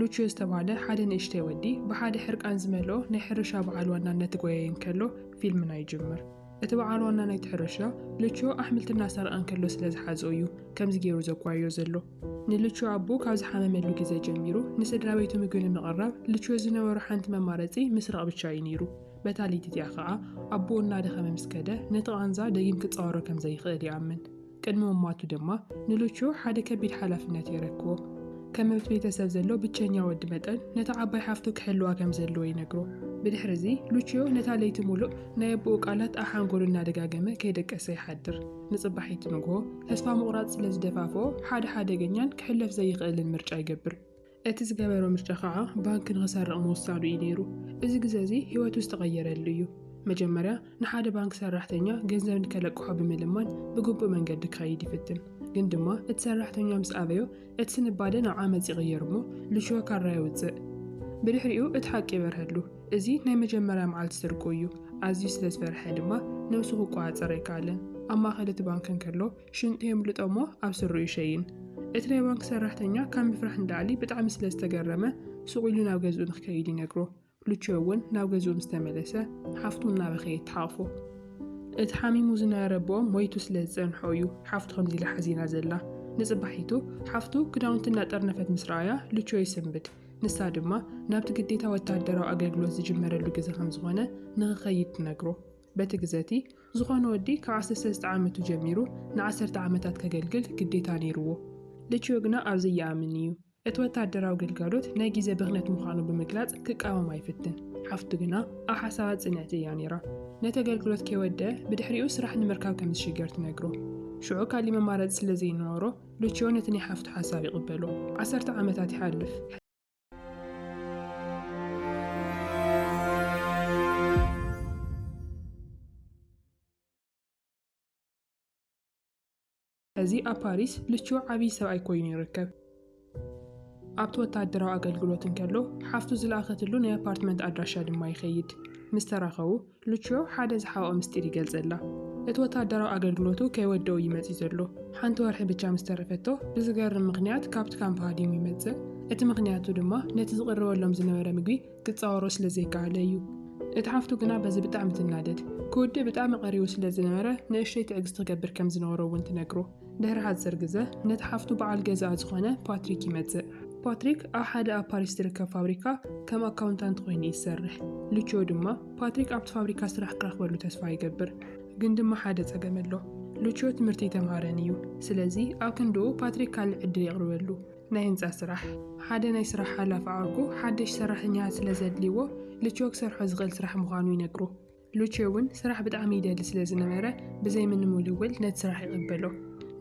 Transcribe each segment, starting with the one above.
ሉቺዮ ዝተባለ ሓደ ንእሽተይ ወዲ ብሓደ ሕርቃን ዝመልኦ ናይ ሕርሻ በዓል ዋናነት ጎየይን ከሎ ፊልምና ይጅምር። እቲ በዓል ዋና ናይቲ ሕርሻ ሉቺዮ ኣሕምልትና ሰርቀን ከሎ ስለ ዝሓዘ እዩ ከምዚ ገይሩ ዘጓዮ ዘሎ። ንሉቺዮ ኣቦ ካብ ዝሓመመሉ ግዜ ጀሚሩ ንስድራ ቤቱ ምግቢ ንምቕራብ ሉቺዮ ዝነበሮ ሓንቲ መማረፂ ምስራቅ ብቻ እዩ ነይሩ። በታ ለይቲ እቲኣ ከዓ ኣቦ እናደኸመ ምስ ከደ ነቲ ቃንዛ ደጊም ክፃወሮ ከም ዘይኽእል ይኣምን። ቅድሚ ምሟቱ ድማ ንሉቺዮ ሓደ ከቢድ ሓላፍነት የረክቦ። ከም መብት ቤተሰብ ዘሎ ብቸኛ ወዲ መጠን ነታ ዓባይ ሓፍቱ ክሕልዋ ከም ዘለዎ ይነግሮ። ብድሕሪዚ ሉቺዮ ነታ ለይቲ ሙሉእ ናይ ኣቦኡ ቃላት ኣብ ሓንጎሉ እናደጋገመ ከይደቀሰ ይሓድር። ንፅባሒቱ ንግሆ ተስፋ ምቑራፅ ስለ ዝደፋፍኦ ሓደ ሓደገኛን ክሕለፍ ዘይኽእልን ምርጫ ይገብር። እቲ ዝገበሮ ምርጫ ከዓ ባንኪ ንኽሰርቕ ምውሳኑ እዩ ነይሩ። እዚ ግዜ እዚ ሂወቱ ዝተቐየረሉ እዩ። መጀመርያ ንሓደ ባንክ ሰራሕተኛ ገንዘብ ንከለቅሖ ብምልማን ብግቡእ መንገዲ ክኸይድ ይፍትን። ግን ድማ እቲ ሰራሕተኛ ምስ ኣበዮ እቲ ስንባደ ናብ ዓመፅ ይቕየር እሞ ሉቺዮ ካራ ይውፅእ። ብድሕሪኡ እቲ ሓቂ ይበርሀሉ። እዚ ናይ መጀመርያ መዓልቲ ስርቁ እዩ። ኣዝዩ ስለ ዝፈርሐ ድማ ነብሱ ክቋፀር ኣይከኣለን። ኣብ ማእኸል እቲ ባንክ እንከሎ ሽንጡ የምልጦ እሞ ኣብ ስሩ ይሸይን። እቲ ናይ ባንክ ሰራሕተኛ ካብ ምፍራሕ እንዳዕሊ ብጣዕሚ ስለ ዝተገረመ ሱቕ ኢሉ ናብ ገዝኡ ንክከይድ ይነግሮ። ሉቺዮ እውን ናብ ገዝኡ ምስ ተመለሰ ሓፍቱ እናበኸየ ተሓቕፎ። እቲ ሓሚሙ ዝነበረ ኣቦኦም ሞይቱ ስለ ዝፀንሖ እዩ ሓፍቱ ከምዚ ኢላ ሓዚና ዘላ። ንፅባሒቱ ሓፍቱ ክዳውንቲ እናጠርነፈት ምስ ረኣያ ሉቺዮ ይስንብድ። ንሳ ድማ ናብቲ ግዴታ ወታደራዊ ኣገልግሎት ዝጅመረሉ ግዜ ከም ዝኾነ ንኽኸይድ ትነግሮ። በቲ ግዜቲ ዝኾነ ወዲ ካብ 13 ዓመቱ ጀሚሩ ን10 ዓመታት ከገልግል ግዴታ ነይርዎ። ሉቺዮ ግና ኣብዚ ይኣምን እዩ። እቲ ወታደራዊ ግልጋሎት ናይ ግዜ ብኽነት ምዃኑ ብምግላጽ ክቃወም ኣይፍትን። ሓፍቱ ግና ኣብ ሓሳባት ጽንዕቲ እያ ነይራ። ነቲ ኣገልግሎት ከይወድአ ብድሕሪኡ ስራሕ ንምርካብ ከም ዝሽገር ትነግሮ። ሽዑ ካሊእ መማረፂ ስለ ዘይነበሮ ሉቺዮ ነቲ ናይ ሓፍቱ ሓሳብ ይቕበሎ። 10 ዓመታት ይሓልፍ። እዚ ኣብ ፓሪስ ሉቺዮ ዓብይ ሰብኣይ ኮይኑ ይርከብ። ኣብቲ ወታደራዊ ኣገልግሎት እንከሎ ሓፍቱ ዝለኣኸትሉ ናይ ኣፓርትመንት ኣድራሻ ድማ ይኸይድ። ምስ ተራኸቡ ሉቺዮ ሓደ ዝሓብኦ ምስጢር ይገልጸላ። እቲ ወታደራዊ ኣገልግሎቱ ከይወደው ይመጽእ ዘሎ። ሓንቲ ወርሒ ብቻ ምስ ተረፈቶ ብዝገርም ምኽንያት ካብቲ ካምፕ ሃዲሙ ይመጽእ። እቲ ምኽንያቱ ድማ ነቲ ዝቕርበሎም ዝነበረ ምግቢ ክፃወሮ ስለ ዘይከኣለ እዩ። እቲ ሓፍቱ ግና በዚ ብጣዕሚ ትናደድ። ክውድእ ብጣዕሚ ቀሪቡ ስለ ዝነበረ ንእሽተይ ትዕግስቲ ክገብር ከም ዝነበሮ እውን ትነግሮ። ድሕሪ ሓፂር ግዜ ነቲ ሓፍቱ በዓል ገዛ ዝኾነ ፓትሪክ ይመጽእ። ፓትሪክ ኣብ ሓደ ኣብ ፓሪስ ዝርከብ ፋብሪካ ከም ኣካውንታንት ኮይኑ ይሰርሕ። ሉቺዮ ድማ ፓትሪክ ኣብቲ ፋብሪካ ስራሕ ክረኽበሉ ተስፋ ይገብር። ግን ድማ ሓደ ፀገም ኣሎ። ሉቺዮ ትምህርቲ ተምሃረን እዩ። ስለዚ ኣብ ክንድኡ ፓትሪክ ካልእ ዕድል የቕርበሉ። ናይ ህንፃ ስራሕ። ሓደ ናይ ስራሕ ሓላፊ ዓርኩ ሓደሽ ሰራሕተኛታት ስለ ዘድልይዎ ሉቺዮ ክሰርሖ ዝኽእል ስራሕ ምዃኑ ይነግሮ። ሉቺዮ እውን ስራሕ ብጣዕሚ ይደሊ ስለ ዝነበረ ብዘይ ምንም ውልውል ነቲ ስራሕ ይቕበሎ።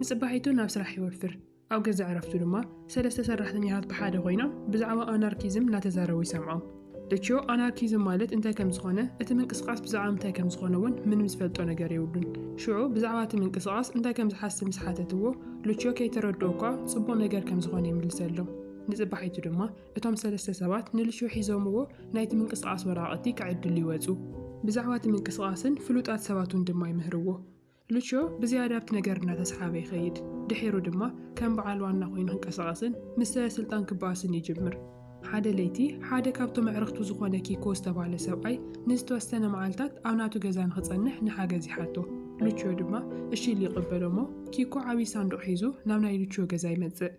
ንፅባሒቱ ናብ ስራሕ ይወፍር። ኣብ ገዛ ዕረፍቱ ድማ 3 ሰራሕተኛታት ብሓደ ኮይኖም ብዛዕባ ኣናርኪዝም እናተዛረቡ ይሰምዖም። ሉቺዮ ኣናርኪዝም ማለት እንታይ ከም ዝኾነ እቲ ምንቅስቓስ ብዛዕባ እንታይ ከም ዝኾነ እውን ምንም ዝፈልጦ ነገር የብሉን። ሽዑ ብዛዕባ እቲ ምንቅስቓስ እንታይ ከም ዝሓስብ ምስ ሓተትዎ ሉቺዮ ከይተረድኦ እኳ ፅቡቕ ነገር ከም ዝኾነ ይምልሰሎም። ንፅባሒቱ ድማ እቶም 3 ሰባት ንሉቺዮ ሒዞምዎ ናይቲ ምንቅስቓስ ወራቐቲ ክዕድሉ ይወፁ። ብዛዕባ እቲ ምንቅስቓስን ፍሉጣት ሰባት እውን ድማ ይምህርዎ። ሉቺዮ ብዝያዳ ኣብቲ ነገር እናተሰሓበ ይኸይድ። ድሒሩ ድማ ከም በዓል ዋና ኮይኑ ክንቀሳቐስን ምስ ሰበስልጣን ክበኣስን ይጅምር። ሓደ ለይቲ ሓደ ካብቶም ኣዕርኽቱ ዝኾነ ኪኮ ዝተባሃለ ሰብኣይ ንዝተወሰነ መዓልታት ኣብ ናቱ ገዛ ንኽጸንሕ ንሓገዝ ይሓቶ። ሉቺዮ ድማ እሺ ኢሉ ይቕበሎ እሞ ኪኮ ዓብይ ሳንዱቕ ሒዙ ናብ ናይ ሉቺዮ ገዛ ይመጽእ።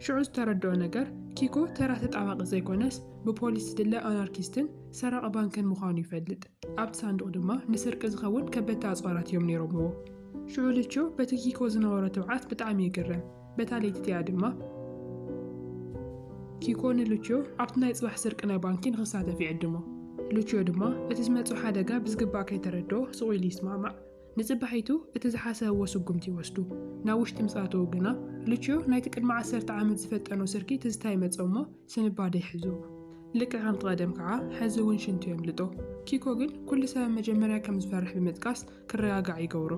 ሽዑ ዝተረድኦ ነገር ኪኮ ተራ ተጣባቂ ዘይኮነስ ብፖሊስ ዝድለ ኣናርኪስትን ሰራቂ ባንክን ምዃኑ ይፈልጥ። ኣብቲ ሳንዱቕ ድማ ንስርቂ ዝኸውን ከበድቲ ኣፅዋራት እዮም ነይሮምዎ። ሽዑ ሉቺዮ በቲ ኪኮ ዝነበሮ ትብዓት ብጣዕሚ ይግረም። በታ ለይቲ እቲኣ ድማ ኪኮ ንሉቺዮ ኣብቲ ናይ ፅባሕ ስርቂ ናይ ባንኪ ንኽሳተፍ ይዕድሞ። ሉቺዮ ድማ እቲ ዝመፅኡ ሓደጋ ብዝግባእ ከይተረድኦ ስቕ ኢሉ ይስማማዕ። ንፅባሒቱ እቲ ዝሓሰብዎ ስጉምቲ ይወስዱ። ናብ ውሽጢ ምፅኣቱ ግና ሉቺዮ ናይቲ ቅድሚ 10 ዓመት ዝፈጠኖ ስርቂ ትዝታ ይመፅኦ እሞ ስንባደ ይሕዞ። ልክዕ ከምቲ ቀደም ከዓ ሕዚ እውን ሽንቱ የምልጦ። ኪኮ ግን ኩሉ ሰብ መጀመርያ ከም ዝፈርሕ ብምጥቃስ ክረጋጋዕ ይገብሮ።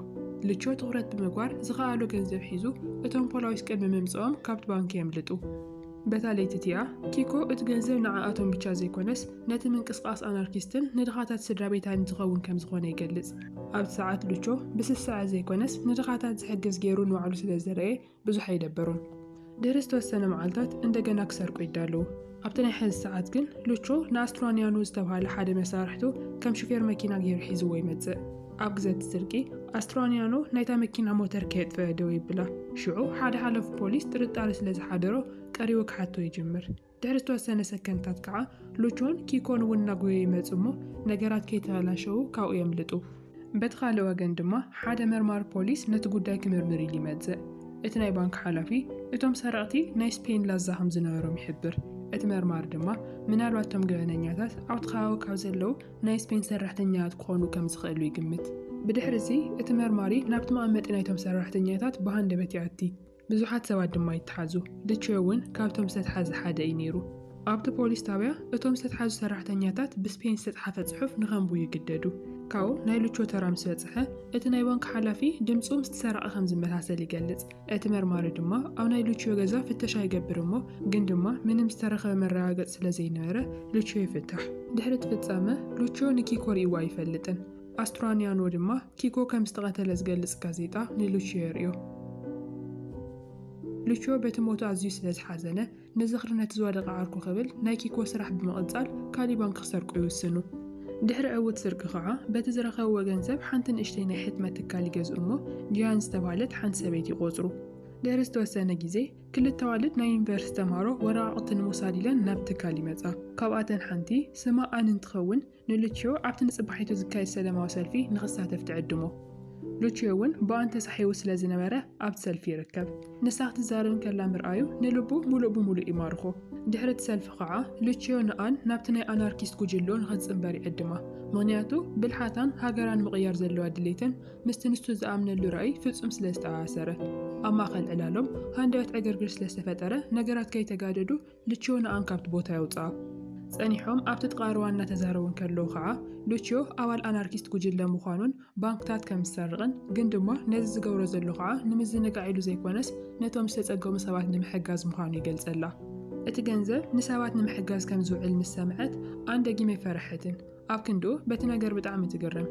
ሉቺዮ ትኹረት ብምግባር ዝኸኣሎ ገንዘብ ሒዙ እቶም ፖላዊስ ቅድሚ ምምፅኦም ካብቲ ባንኪ የምልጡ። በታ ለይቲ እቲኣ ኪኮ እቲ ገንዘብ ንዓኣቶም ብቻ ዘይኮነስ ነቲ ምንቅስቓስ ኣናርኪስትን ንድኻታት ስድራ ቤታን ዝኸውን ከም ዝኾነ ይገልጽ። ኣብቲ ሰዓት ሉቺዮ ብስስዕ ዘይኮነስ ንድኻታት ዝሕግዝ ገይሩ ንባዕሉ ስለ ዝረአየ ብዙሕ ኣይደበሩን። ድሕሪ ዝተወሰነ መዓልታት እንደገና ክሰርቁ ይዳለዉ። ኣብቲ ናይ ሕዚ ሰዓት ግን ሉቾ ንኣስትሮንያኖ ዝተባሃለ ሓደ መሳርሕቱ ከም ሹፌር መኪና ገይሩ ሒዝዎ ይመጽእ። ኣብ ግዜ እቲ ስርቂ ኣስትሮንያኖ ናይታ መኪና ሞተር ከየጥፍአ ደው ይብላ። ሽዑ ሓደ ሓለፉ ፖሊስ ጥርጣረ ስለ ዝሓደሮ ቀሪቡ ክሓቶ ይጅምር። ድሕሪ ዝተወሰነ ሰከንድታት ከዓ ሉቾን ኪኮን እውን እናጎየ ይመጹ እሞ ነገራት ከይተበላሸው ካብኡ የምልጡ። በቲ ካልእ ወገን ድማ ሓደ መርማሪ ፖሊስ ነቲ ጉዳይ ክምርምር ኢሉ ይመጽእ። እቲ ናይ ባንክ ሓላፊ እቶም ሰረቕቲ ናይ ስፔን ላዛ ከም ዝነበሮም ይሕብር። እቲ መርማሪ ድማ ምናልባት እቶም ግበነኛታት ኣብቲ ከባቢ ካብ ዘለው ናይ ስፔን ሰራሕተኛታት ክኾኑ ከም ዝኽእሉ ይግምት። ብድሕሪ እዚ እቲ መርማሪ ናብቲ መቐመጢ ናይቶም ሰራሕተኛታት ብሃንደበት ይኣቲ። ብዙሓት ሰባት ድማ ይተሓዙ። ልቾ እውን ካብቶም ዝተተሓዘ ሓደ እዩ ነይሩ። ኣብቲ ፖሊስ ጣብያ እቶም ዝተተሓዙ ሰራሕተኛታት ብስፔን ዝተጻሕፈ ጽሑፍ ንኸንብቡ ይግደዱ። ካብኡ ናይ ሉቾ ተራ ምስ በጽሐ እቲ ናይ ባንክ ሓላፊ ድምፁ ምስ ተሰረቐ ከም ዝመሳሰል ይገልጽ። እቲ መርማሪ ድማ ኣብ ናይ ሉቾ ገዛ ፍተሻ ይገብር እሞ ግን ድማ ምንም ዝተረኸበ መረጋገፂ ስለ ዘይነበረ ሉቾ ይፍታሕ። ድሕሪ እቲ ፍጻመ ሉቾ ንኪኮ ሪእዋ ይፈልጥን። ኣስትሮንያኖ ድማ ኪኮ ከም ዝተቐተለ ዝገልጽ ጋዜጣ ንሉቾ የርእዮ። ሉቾ በቲ ሞቱ ኣዝዩ ስለ ዝሓዘነ ንዝኽሪ ነቲ ዝወደቐ ዓርኩ ክብል ናይ ኪኮ ስራሕ ብምቕጻል ካሊእ ባንኪ ክሰርቁ ይውስኑ። ድሕሪ ዕውት ስርቂ ከዓ በቲ ዝረኸብዎ ገንዘብ ሓንቲ ንእሽተይ ናይ ሕትመት ትካል ይገዝኡ እሞ ጂያን ዝተባሃለት ሓንቲ ሰበይቲ ይቆፅሩ። ድሕሪ ዝተወሰነ ግዜ ክልተ ኣዋልድ ናይ ዩኒቨርሲቲ ተምሃሮ ወረቓቕቲ ንምውሳድ ኢለን ናብ ትካል ይመጻ። ካብኣተን ሓንቲ ስማ ኣን እንትኸውን ንሉቾ ኣብቲ ንጽባሒቱ ዝካየድ ሰላማዊ ሰልፊ ንኽሳተፍ ትዕድሞ። ሉቾ እውን ብኣን ተሳሒቡ ስለ ዝነበረ ኣብቲ ሰልፊ ይርከብ። ንሳ ክትዛረብ ከላ ምርኣዩ ንልቡ ሙሉእ ብሙሉእ ይማርኾ። ድሕሪ እቲ ሰልፊ ከዓ ሉቾ ንኣን ናብቲ ናይ ኣናርኪስት ጉጅሎ ንኽጽምበር ይዕድማ። ምክንያቱ ብልሓታን ሃገራን ምቕያር ዘለዋ ድሌትን ምስቲ ንስቱ ዝኣምነሉ ራእይ ፍጹም ስለ ዝተኣሰረ። ኣብ ማእኸል ዕላሎም ሃንደበት ዕግርግር ስለ ዝተፈጠረ ነገራት ከይተጋደዱ ሉቾ ንኣን ካብቲ ቦታ የውፅኣ። ጸኒሖም ኣብቲ ተቃርዋ እናተዛረቡ ከለዉ ከዓ ሉቾ ኣባል ኣናርኪስት ጉጅለ ምዃኑን ባንክታት ከም ዝሰርቕን ግን ድማ ነዚ ዝገብሮ ዘሎ ከዓ ንምዝንጋዕ ኢሉ ዘይኮነስ ነቶም ዝተጸገሙ ሰባት ንምሕጋዝ ምዃኑ ይገልጸላ። እቲ ገንዘብ ንሰባት ንምሕጋዝ ከም ዝውዕል ምስ ሰምዐት ኣንደጊመ ይፈርሕትን። ኣብ ክንዱ በቲ ነገር ብጣዕሚ ትግረም።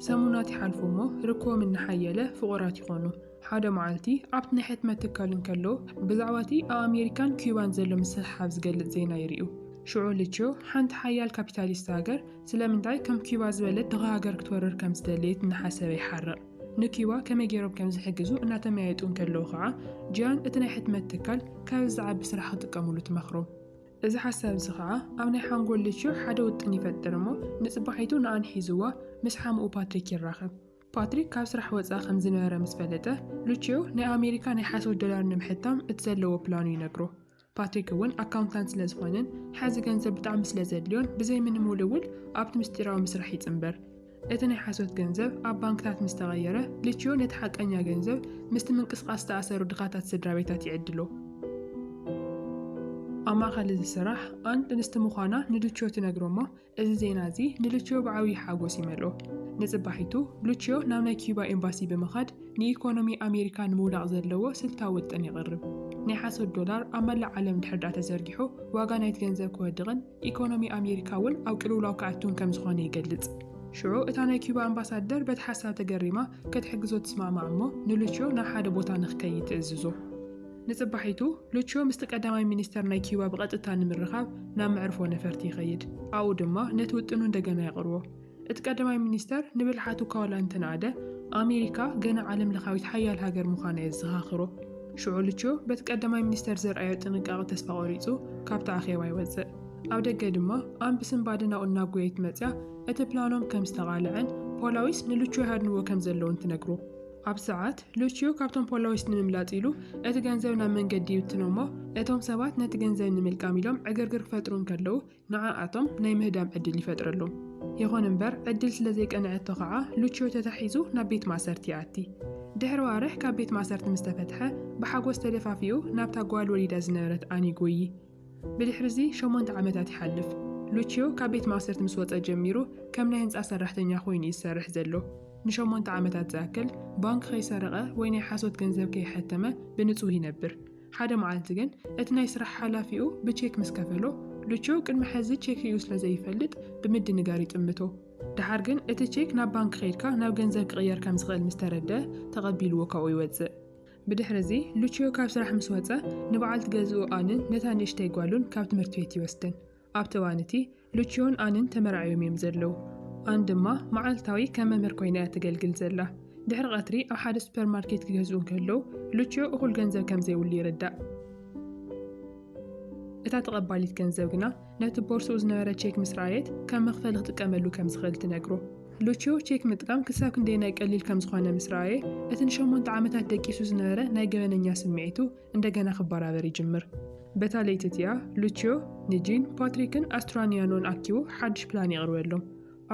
ሰሙናት ይሓልፉ እሞ ርክቦም እናሓየለ ፍቑራት ይኾኑ። ሓደ መዓልቲ ኣብቲ ናይ ሕትመት ትካል እንከለዉ ብዛዕባ እቲ ኣብ ኣሜሪካን ኩባን ዘሎ ምስሕሓብ ዝገልጽ ዜና ይርእዩ። ሽዑ ሉቾ ሓንቲ ሓያል ካፒታሊስት ሃገር ስለምንታይ ከም ኩባ ዝበለት ድኻ ሃገር ክትወርር ከም ዝደለየት እናሓሰበ ይሓርቕ። ንኩባ ከመይ ገይሮም ከም ዝሕግዙ እናተመያየጡ እንከለዉ ከዓ ጂያን እቲ ናይ ሕትመት ትካል ካብ ዝዓቢ ስራሕ ክጥቀሙሉ ትመኽሮም። እዚ ሓሳብ እዚ ከዓ ኣብ ናይ ሓንጎል ሉቾ ሓደ ውጥን ይፈጥር እሞ ንጽባሒቱ ንኣን ሒዝዋ ምስ ሓምኡ ፓትሪክ ይራኸብ። ፓትሪክ ካብ ስራሕ ወፃ ከም ዝነበረ ምስ ፈለጠ ሉቾ ናይ ኣሜሪካ ናይ $10 ንምሕታም እቲ ዘለዎ ፕላኑ ይነግሮ። ፓትሪክ እውን ኣካውንታንት ስለ ዝኾነን ሓዚ ገንዘብ ብጣዕሚ ስለ ዘድልዮን ብዘይ ምንም ውልውል ኣብቲ ምስጢራዊ ምስራሕ ይጽምበር። እቲ ናይ ሓሶት ገንዘብ ኣብ ባንክታት ምስ ተቐየረ ሉቾ ነቲ ሓቀኛ ገንዘብ ምስቲ ምንቅስቓስ ዝተኣሰሩ ድኻታት ስድራ ቤታት ይዕድሎ። ኣብ ማእኸል እዚ ስራሕ ኣን ጥንስቲ ምዃና ንሉቾ ትነግሮ እሞ እዚ ዜና እዚ ንሉቾ ብዓብዪ ሓጎስ ይመልኦ። ንጽባሒቱ ሉቾ ናብ ናይ ኩባ ኤምባሲ ብምኻድ ንኢኮኖሚ ኣሜሪካ ንምውዳቕ ዘለዎ ስልታዊ ውጥን ይቕርብ። ናይ $10 ኣብ መላእ ዓለም ድሕር ተዘርጊሑ ዋጋ ናይቲ ገንዘብ ክወድቕን ኢኮኖሚ ኣሜሪካ እውን ኣብ ቅልውላው ክኣቱን ከም ዝኾነ ይገልጽ። ሽዑ እታ ናይ ኩባ ኣምባሳደር በቲ ሓሳብ ተገሪማ ክትሕግዞ ትስማዕማዕ እሞ ንሉቾ ናብ ሓደ ቦታ ንኽከይድ ትእዝዞ። ንጽባሒቱ ሉቾ ምስቲ ቀዳማይ ሚኒስተር ናይ ኩባ ብቐጥታ ንምርኻብ ናብ መዕርፎ ነፈርቲ ይኸይድ። ኣብኡ ድማ ነቲ ውጥኑ እንደገና የቕርቦ። እቲ ቀዳማይ ሚኒስተር ንብልሓቱ ካዋላ እንተናኣደ ኣሜሪካ ገና ዓለም ለኻዊት ሓያል ሃገር ምዃና የዘኻኽሮ። ሽዑ ሉቾ በቲ ቀዳማይ ሚኒስተር ዘርኣዮ ጥንቃቐ ተስፋ ቆሪጹ ካብቲ ኣኼባ ይወፅእ። ኣብ ደገ ድማ ኣንብስን ባድን ናብኡ እናጎየት መጽያ እቲ ፕላኖም ከም ዝተቓልዐን ፖላዊስ ንሉቾ ይሃድንዎ ከም ዘለውን ትነግሮ። ኣብ ሰዓት ሉቾ ካብቶም ፖላዊስ ንምምላጥ ኢሉ እቲ ገንዘብ ናብ መንገዲ ይብትኖ እሞ እቶም ሰባት ነቲ ገንዘብ ንምልቃም ኢሎም ዕግርግር ክፈጥሩ እንከለዉ ንዓኣቶም ናይ ምህዳም ዕድል ይፈጥረሎም። ይኹን እምበር ዕድል ስለ ዘይቀንዐቶ ከዓ ሉቾ ተታሒዙ ናብ ቤት ማእሰርቲ ይኣቲ። ድሕሪ ዋርሕ ካብ ቤት ማእሰርቲ ምስ ተፈትሐ ብሓጎስ ተደፋፊኡ ናብታ ጓል ወሊዳ ዝነበረት ኣን ይጎይ። ብድሕሪ እዚ 8 ዓመታት ይሓልፍ። ሉቾ ካብ ቤት ማእሰርቲ ምስ ወፀ ጀሚሩ ከም ናይ ህንፃ ሰራሕተኛ ኮይኑ ይሰርሕ ዘሎ። ን8 ዓመታት ዝኣክል ባንክ ከይሰረቐ ወይ ናይ ሓሶት ገንዘብ ከይሐተመ ብንጹህ ይነብር። ሓደ መዓልቲ ግን እቲ ናይ ስራሕ ሓላፊኡ ብቼክ ምስ ከፈሎ ሉቾ ቅድሚ ሕዚ ቼክ እዩ ስለ ዘይፈልጥ ብምድንጋር ይጥምቶ። ድሓር ግን እቲ ቼክ ናብ ባንክ ከይድካ ናብ ገንዘብ ክቕየር ከም ዝኽእል ምስ ተረድአ ተቐቢልዎ ካብኡ ይወፅእ። ብድሕሪ እዚ ሉቺዮ ካብ ስራሕ ምስ ወፀ ንበዓልቲ ገዝኡ ኣንን ነታ ንእሽተይ ጓሉን ካብ ትምህርቲ ቤት ይወስደን። ኣብቲ እዋን እቲ ሉቺዮን ኣንን ተመራዕዮም እዮም ዘለዉ። ኣን ድማ መዓልታዊ ከም መምህር ኮይና እያ ተገልግል ዘላ። ድሕሪ ቀትሪ ኣብ ሓደ ሱፐርማርኬት ክገዝኡ ከለዉ ሉቺዮ እኹል ገንዘብ ከም ዘይብሉ ይርዳእ። እታ ተቐባሊት ገንዘብ ግና ነቲ ቦርሱኡ ዝነበረ ቼክ ምስ ረኣየት ከም መኽፈሊ ክጥቀመሉ ከም ዝኽእል ትነግሮ። ሉቺዮ ቼክ ምጥቃም ክሳብ ክንደይ ናይ ቀሊል ከም ዝኾነ ምስ ረኣየ እቲ ን8 ዓመታት ደቂሱ ዝነበረ ናይ ገበነኛ ስምዒቱ እንደገና ክበራበር ይጅምር። በታ ለይቲ እቲኣ ሉቺዮ ንጂን ፓትሪክን ኣስትራንያኖን ኣኪቡ ሓድሽ ፕላን የቕርበሎም።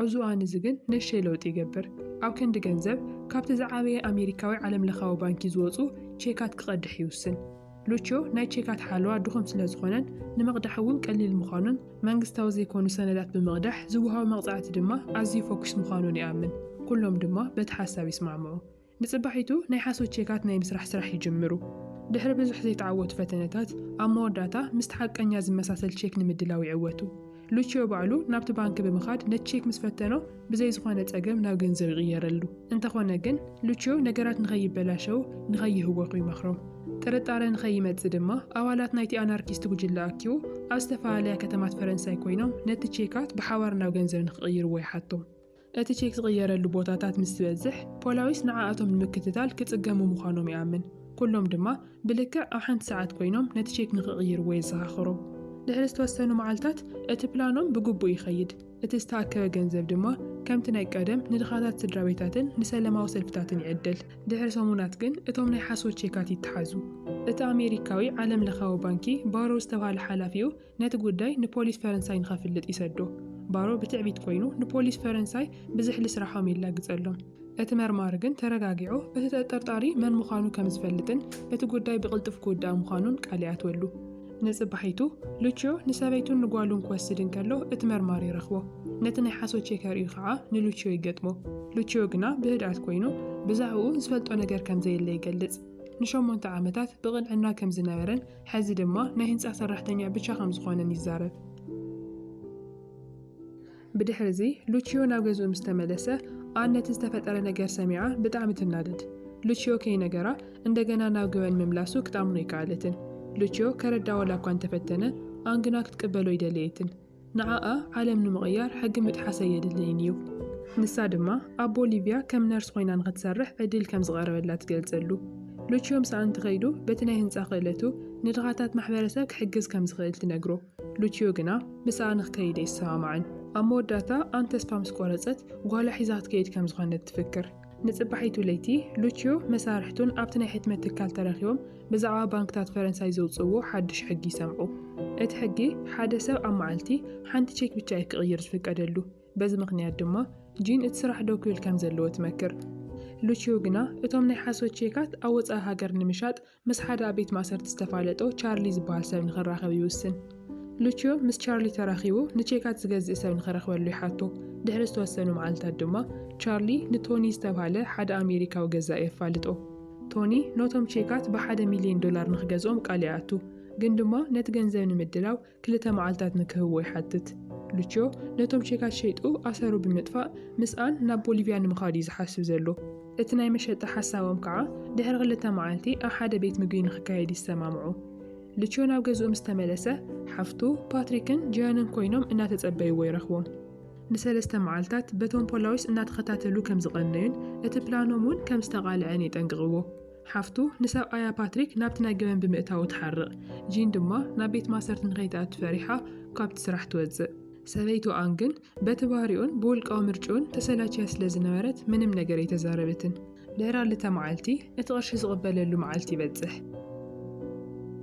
ኣብዚ እዋን እዚ ግን ንእሽተይ ለውጢ ይገብር። ኣብ ክንዲ ገንዘብ ካብቲ ዝዓበየ ኣሜሪካዊ ዓለም ለኻዊ ባንኪ ዝወፁ ቼካት ክቐድሕ ይውስን። ሉቺዮ ናይ ቼካት ሓለዋ ድኹም ስለ ዝኾነን ንምቕዳሕ እውን ቀሊል ምዃኑን መንግስታዊ ዘይኮኑ ሰነዳት ብምቕዳሕ ዝውሃቡ መቕፃዕቲ ድማ ኣዝዩ ፎኩስ ምዃኑን ይኣምን። ኩሎም ድማ በቲ ሓሳብ ይስማዕምዑ። ንፅባሒቱ ናይ ሓሶት ቼካት ናይ ምስራሕ ስራሕ ይጅምሩ። ድሕሪ ብዙሕ ዘይተዓወቱ ፈተነታት ኣብ መወዳእታ ምስቲ ሓቀኛ ዝመሳሰል ቼክ ንምድላው ይዕወቱ። ሉቺዮ ባዕሉ ናብቲ ባንኪ ብምኻድ ነቲ ቼክ ምስ ፈተኖ ብዘይ ዝኾነ ፀገም ናብ ገንዘብ ይቕየረሉ። እንተኾነ ግን ሉቺዮ ነገራት ንኸይበላሸው ንኸይህወኹ ይመኽሮም። ጥርጣረ ንኸይመጽእ ድማ ኣባላት ናይቲ ኣናርኪስት ጉጅለ ኣኪቡ ኣብ ዝተፈላለያ ከተማት ፈረንሳይ ኮይኖም ነቲ ቼካት ብሓባር ናብ ገንዘብ ንኽቕይርዎ ይሓቶም። እቲ ቼክ ዝቕየረሉ ቦታታት ምስ ዝበዝሕ ፖላዊስ ንዓኣቶም ንምክትታል ክጽገሙ ምዃኖም ይኣምን። ኩሎም ድማ ብልክዕ ኣብ ሓንቲ ሰዓት ኮይኖም ነቲ ቼክ ንኽቕይርዎ የዘኻኽሮም። ድሕሪ ዝተወሰኑ መዓልታት እቲ ፕላኖም ብግቡእ ይኸይድ። እቲ ዝተኣከበ ገንዘብ ድማ ከምቲ ናይ ቀደም ንድኻታት ስድራ ቤታትን ንሰላማዊ ሰልፍታትን ይዕደል። ድሕሪ ሰሙናት ግን እቶም ናይ ሓሶት ቼካት ይተሓዙ። እቲ ኣሜሪካዊ ዓለም ለኻዊ ባንኪ ባሮ ዝተባሃለ ሓላፊኡ ነቲ ጉዳይ ንፖሊስ ፈረንሳይ ንኸፍልጥ ይሰዶ። ባሮ ብትዕቢት ኮይኑ ንፖሊስ ፈረንሳይ ብዝሕሊ ስራሖም ይላግጸሎም። እቲ መርማሪ ግን ተረጋጊዑ እቲ ተጠርጣሪ መን ምዃኑ ከም ዝፈልጥን እቲ ጉዳይ ብቕልጡፍ ክውዳእ ምዃኑን ቃል ይኣትወሉ። ንፅባሒቱ ሉቺዮ ንሰበይቱን ንጓሉን ክወስድን ከሎ እቲ መርማሪ ይረኽቦ። ነቲ ናይ ሓሶት ቼከር እዩ ከዓ ንሉቺዮ ይገጥሞ። ሉቺዮ ግና ብህድኣት ኮይኑ ብዛዕኡ ዝፈልጦ ነገር ከም ዘየለ ይገልጽ። ን8 ዓመታት ብቕንዕና ከም ዝነበረን ሕዚ ድማ ናይ ህንፃ ሰራሕተኛ ብቻ ከም ዝኾነን ይዛረብ። ብድሕሪ እዚ ሉቺዮ ናብ ገዝኡ ምስ ተመለሰ ኣን ነቲ ዝተፈጠረ ነገር ሰሚዓ ብጣዕሚ ትናደድ። ሉቺዮ ከይነገራ እንደገና ናብ ገበን ምምላሱ ክጣምኖ ይከኣለትን። ሉቺዮ ከረዳ ወላ እኳ እንተፈተነ ኣን ግና ክትቅበሎ ይደልየትን። ንዓኣ ዓለም ንምቕያር ሕጊ ምጥሓሰ የድልይን እዩ። ንሳ ድማ ኣብ ቦሊቪያ ከም ነርስ ኮይና ንኽትሰርሕ ዕድል ከም ዝቐረበላ ትገልጸሉ። ሉቺዮ ምስኣ እንትኸይዱ በቲ ናይ ህንፃ ክእለቱ ንድኻታት ማሕበረሰብ ክሕግዝ ከም ዝኽእል ትነግሮ። ሉቺዮ ግና ምስኣ ንኽከይደ ይሰማማዕን። ኣብ መወዳእታ ኣን ተስፋ ምስ ቆረፀት ጓላ ሒዛ ክትከይድ ከም ዝኾነት ትፍክር። ንፅባሒቱ ለይቲ ሉቺዮ መሳርሕቱን ኣብቲ ናይ ሕትመት ትካል ተረኺቦም ብዛዕባ ባንክታት ፈረንሳይ ዘውፅዎ ሓድሽ ሕጊ ይሰምዑ። እቲ ሕጊ ሓደ ሰብ ኣብ መዓልቲ ሓንቲ ቼክ ብቻ ክቕይር ዝፍቀደሉ። በዚ ምኽንያት ድማ ጂን እቲ ስራሕ ደው ክብል ከም ዘለዎ ትመክር። ሉቺዮ ግና እቶም ናይ ሓሶት ቼካት ኣብ ወፃኢ ሃገር ንምሻጥ ምስ ሓደ ኣብ ቤት ማእሰርቲ ዝተፋለጦ ቻርሊ ዝበሃል ሰብ ንኽራኸብ ይውስን። ሉቺዮ ምስ ቻርሊ ተራኺቡ ንቼካት ዝገዝእ ሰብ ንኽረኽበሉ ይሓቶ። ድሕሪ ዝተወሰኑ መዓልታት ድማ ቻርሊ ንቶኒ ዝተባሃለ ሓደ ኣሜሪካዊ ገዛኢ የፋልጦ። ቶኒ ነቶም ቼካት ብ$1 ሚልዮን ንኽገዝኦም ቃል ይኣቱ። ግን ድማ ነቲ ገንዘብ ንምድላው 2 መዓልታት ንክህቦ ይሓትት። ሉቺዮ ነቶም ቼካት ሸይጡ ኣሰሩ ብምጥፋእ ምስኣን ናብ ቦሊቪያ ንምኻድ እዩ ዝሓስብ ዘሎ። እቲ ናይ መሸጣ ሓሳቦም ከዓ ድሕሪ 2 መዓልቲ ኣብ ሓደ ቤት ምግቢ ንኽካየድ ይሰማምዑ። ሉቺዮ ናብ ገዝኡ ምስ ተመለሰ ሓፍቱ ፓትሪክን ጂያንን ኮይኖም እናተጸበይዎ ይረኽቦም። ን3 መዓልታት በቶም ፖላዊስ እናተኸታተሉ ከም ዝቐነዩን እቲ ፕላኖም እውን ከም ዝተቓልዐን ይጠንቅቕዎ። ሓፍቱ ንሰብኣያ ፓትሪክ ናብቲ ናይ ገበን ብምእታው ትሓርቕ። ጂን ድማ ናብ ቤት ማእሰርቲ ንኸይትኣቱ ፈሪሓ ካብቲ ስራሕ ትወፅእ። ሰበይቱ ኣን ግን በቲ ባህሪኡን ብውልቃዊ ምርጭኡን ተሰላችያ ስለ ዝነበረት ምንም ነገር ኣይተዛረበትን። ድሕሪ 2 መዓልቲ እቲ ቅርሺ ዝቕበለሉ መዓልቲ ይበጽሕ።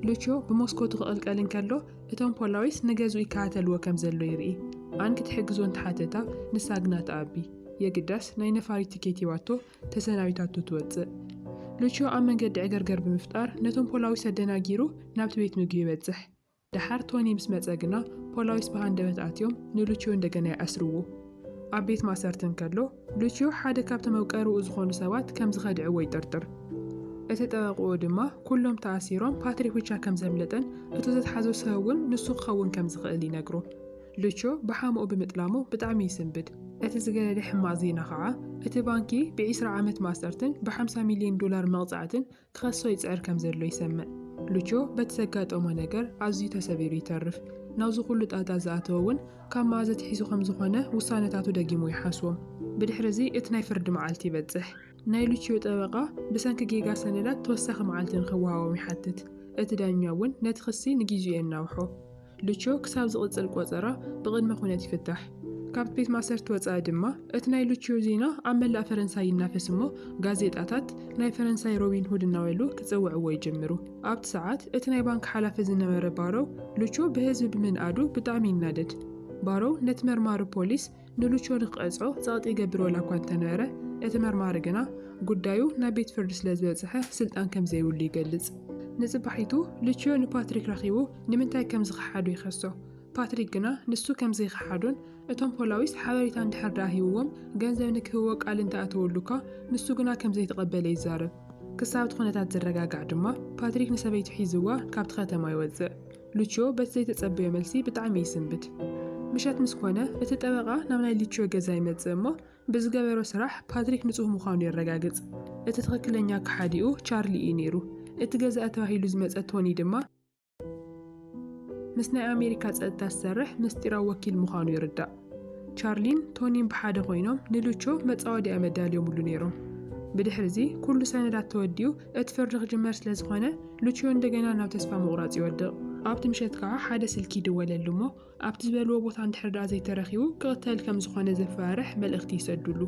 ሉቺዮ ብሞስኮ ክቕልቀል እንከሎ እቶም ፖላዊስ ንገዝኡ ይከታተልዎ ከም ዘሎ ይርኢ። ኣን ክትሕግዞ እንተሓተታ ንሳ ግና ተኣቢ። የግዳስ ናይ ነፋሪት ቲኬት ይዋቶ ተሰናቢታቱ ትወፅእ። ሉቺዮ ኣብ መንገዲ ዕገርገር ብምፍጣር ነቶም ፖላዊስ ኣደናጊሩ ናብቲ ቤት ምግቢ ይበጽሕ። ድሓር ቶኒ ምስ መጸ ግና ፖላዊስ ብሃንደበት ኣትዮም ንሉቺዮ እንደገና ይኣስርዎ። ኣብ ቤት ማእሰርቲ እንከሎ ሉቺዮ ሓደ ካብቶም መውቀርኡ ዝኾኑ ሰባት ከም ዝኸድዕዎ ይጠርጥር። እቲ ጠበቕኡ ድማ ኩሎም ተኣሲሮም ፓትሪክ ብቻ ከም ዘምለጠን እቲ ዘትሓዞ ሰብ እውን ንሱ ክኸውን ከም ዝኽእል ይነግሮ። ሉቺዮ ብሓሙኡ ብምጥላሙ ብጣዕሚ ይስንብድ። እቲ ዝገለለ ሕማቕ ዜና ከዓ እቲ ባንኪ ብ20 ዓመት ማሰርትን ብ50 ሚልዮን ዶላር መቕፃዕትን ክኸሶ ይፅዕር ከም ዘሎ ይሰምዕ። ሉችዮ በቲ ዘጋጠሞ ነገር ኣዝዩ ተሰቢሩ ይተርፍ። ናብዚ ኩሉ ጣጣ ዝኣተወ እውን ካብ መኣዘ ትሒዙ ከም ዝኾነ ውሳነታቱ ደጊሙ ይሓስዎም። ብድሕሪ እቲ ናይ ፍርዲ መዓልቲ ይበፅሕ። ናይ ሉችዮ ጠበቓ ብሰንኪ ጌጋ ሰነዳት ተወሳኺ መዓልትን ክወሃቦም ይሓትት። እቲ ዳኛ እውን ነቲ ክሲ ንግዚኡ የናውሖ። ሉችዮ ክሳብ ዝቕፅል ቆፀራ ብቕድመ ኩነት ይፍታሕ። ካብቲ ቤት ማእሰርቲ ወፃኢ ድማ እቲ ናይ ሉችዮ ዜና ኣብ መላእ ፈረንሳይ ይናፈስ እሞ ጋዜጣታት ናይ ፈረንሳይ ሮቢን ሁድ እናበሉ ክፅውዕዎ ይጅምሩ። ኣብቲ ሰዓት እቲ ናይ ባንኪ ሓላፊ ዝነበረ ባሮው ሉችዮ ብህዝቢ ብምንኣዱ ብጣዕሚ ይናደድ። ባሮው ነቲ መርማሪ ፖሊስ ንሉችዮ ንክቐፅዖ ፀቕጢ ይገብር ወላ እኳ እንተነበረ እቲ መርማሪ ግና ጉዳዩ ናብ ቤት ፍርዲ ስለ ዝበፅሐ ስልጣን ከም ዘይብሉ ይገልጽ። ንፅባሒቱ ሉችዮ ንፓትሪክ ረኺቡ ንምንታይ ከም ዝኸሓዱ ይኸሶ። ፓትሪክ ግና ንሱ ከም ዘይኸሓዱን እቶም ፖላዊስ ሓበሬታ እንድሕር ዳ ሂብዎም ገንዘብ ንክህቦ ቃል እንተኣተወሉካ ንሱ ግና ከም ዘይተቐበለ ይዛረብ። ክሳብቲ ኩነታት ዝረጋጋዕ ድማ ፓትሪክ ንሰበይቱ ሒዝዋ ካብቲ ከተማ ይወፅእ። ሉችዮ በቲ ዘይተፀበዮ መልሲ ብጣዕሚ ይስንብት። ምሸት ምስ ኮነ እቲ ጠበቓ ናብ ናይ ሉችዮ ገዛ ይመፅእ እሞ ብዝገበሮ ስራሕ ፓትሪክ ንጹህ ምዃኑ የረጋግፅ። እቲ ትኽክለኛ ከሓዲኡ ቻርሊ እዩ ነይሩ። እቲ ገዛ ተባሂሉ ዝመፀ ቶኒ ድማ ምስ ናይ ኣሜሪካ ፀጥታ ዝሰርሕ ምስጢራዊ ወኪል ምዃኑ ይርዳእ። ቻርሊን ቶኒን ብሓደ ኮይኖም ንሉችዮ መፃወዲያ መዳልዮምሉ ነይሮም። ብድሕሪ ኩሉ ሰነዳት ተወዲኡ እቲ ፍርዲ ክጅመር ስለ ዝኾነ ሉችዮ እንደገና ናብ ተስፋ ምቑራፅ ይወድቕ። ኣብቲ ምሸት ከዓ ሓደ ስልኪ ይድወለሉ እሞ ኣብቲ ዝበልዎ ቦታ እንድሕር ዳ ዘይተረኺቡ ክቕተል ከም ዝኾነ ዘፈራርሕ መልእኽቲ ይሰዱሉ።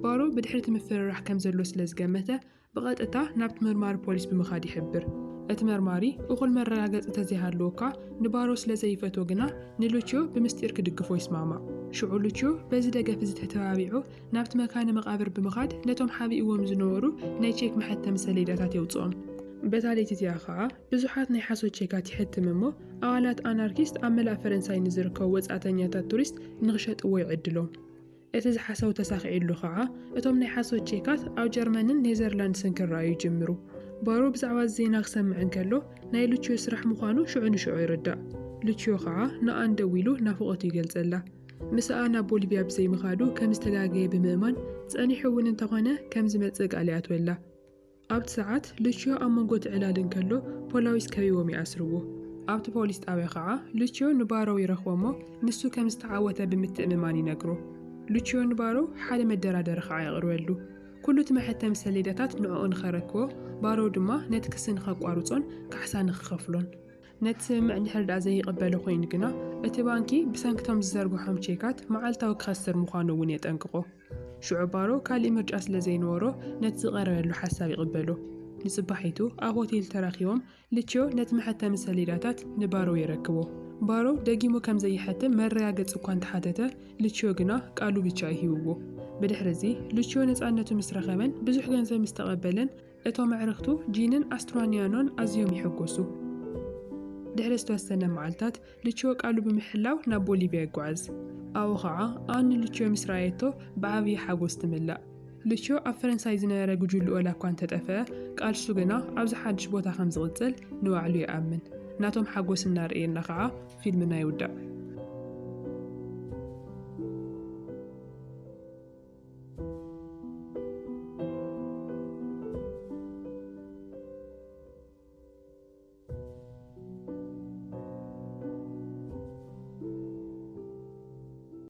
ባሮ ብድሕሪ ምፍርራሕ ከም ዘሎ ስለ ዝገመተ ብቐጥታ ናብቲ መርማሪ ፖሊስ ብምኻድ ይሕብር። እቲ መርማሪ እኹል መረጋገፂ ተዘይሃለወካ ንባሮ ስለ ዘይፈትዎ ግና ንሉችዮ ብምስጢር ክድግፎ ይስማማዕ። ሽዑ ሉችዮ በዚ ደገፍ እዚ ተተባቢዑ ናብቲ መካነ መቓብር ብምኻድ ነቶም ሓቢእዎም ዝነበሩ ናይ ቼክ መሐተሚ ሰሌዳታት የውፅኦም። በታ ለይቲ እቲኣ ከዓ ብዙሓት ናይ ሓሶት ቼካት ይሕትም እሞ ኣባላት ኣናርኪስት ኣብ መላእ ፈረንሳይ ንዝርከቡ ወፃእተኛታት ቱሪስት ንኽሸጥዎ ይዕድሎም። እቲ ዝሓሰቡ ተሳኺዒሉ ከዓ እቶም ናይ ሓሶት ቼካት ኣብ ጀርመንን ኔዘርላንድስን ክረኣዩ ይጅምሩ። ባሮ ብዛዕባ ዜና ክሰምዕ እንከሎ ናይ ሉችዮ ስራሕ ምዃኑ ሽዑ ንሽዑ ይርዳእ። ሉችዮ ከዓ ንኣን ደው ኢሉ ናፍቖቱ ይገልጸላ። ምስኣ ናብ ቦሊቪያ ብዘይምኻዱ ከም ዝተጋገየ ብምእማን ፀኒሑ እውን እንተኾነ ከም ዝመፅእ ቃል ይኣትወላ። ኣብቲ ሰዓት ሉችዮ ኣብ መንጎ ትዕላል እንከሎ ፖላዊስ ከቢቦም ይኣስርዎ። ኣብቲ ፖሊስ ጣብያ ከዓ ሉችዮ ንባሮው ይረኽቦ እሞ ንሱ ከም ዝተዓወተ ብምትእምማን ይነግሮ። ሉችዮ ንባሮው ሓደ መደራደሪ ከዓ የቕርበሉ። ኩሉ እቲ መሐተሚ ሰሌዳታት ንዕኡ ንኸረክቦ ባሮው ድማ ነቲ ክሲ ንኸቋርፆን ካሕሳ ንኽኸፍሎን። ነቲ ስምምዕ እንድሕር ዳ ዘይቕበሎ ኮይኑ ግና እቲ ባንኪ ብሰንኪቶም ዝዘርግሖም ቼካት መዓልታዊ ክኸስር ምዃኑ እውን የጠንቅቆ። ሽዑ ባሮ ካልእ ምርጫ ስለ ዘይነበሮ ነቲ ዝቐረበሉ ሓሳብ ይቕበሎ። ንፅባሒቱ ኣብ ሆቴል ተራኺቦም ሉችዮ ነቲ መሐተሚ ሰሌዳታት ንባሮው የረክቦ። ባሮው ደጊሙ ከም ዘይሕትም መረጋገፂ እኳ እንተሓተተ ሉችዮ ግና ቃሉ ብቻ ይሂብዎ። ብድሕሪ ሉችዮ ነፃነቱ ምስ ረኸበን ብዙሕ ገንዘብ ምስ ተቐበለን እቶም ኣዕርኽቱ ጂንን ኣስትራንያኖን ኣዝዮም ይሕጎሱ። ድሕሪ ዝተወሰነ መዓልታት ሉችዮ ቃሉ ብምሕላው ናብ ቦሊቪያ ይጓዓዝ። ኣብኡ ከዓ ኣን ሉችዮ ምስ ረኣየቶ ብዓብዪ ሓጎስ ትምላእ። ሉችዮ ኣብ ፈረንሳይ ዝነበረ ጉጅልኡ ወላ እኳ እንተጠፍአ ቃልሱ ግና ኣብዚ ሓድሽ ቦታ ከም ዝቕፅል ንባዕሉ ይኣምን። ናቶም ሓጎስ እናርአየና ከዓ ፊልምና ይውዳእ።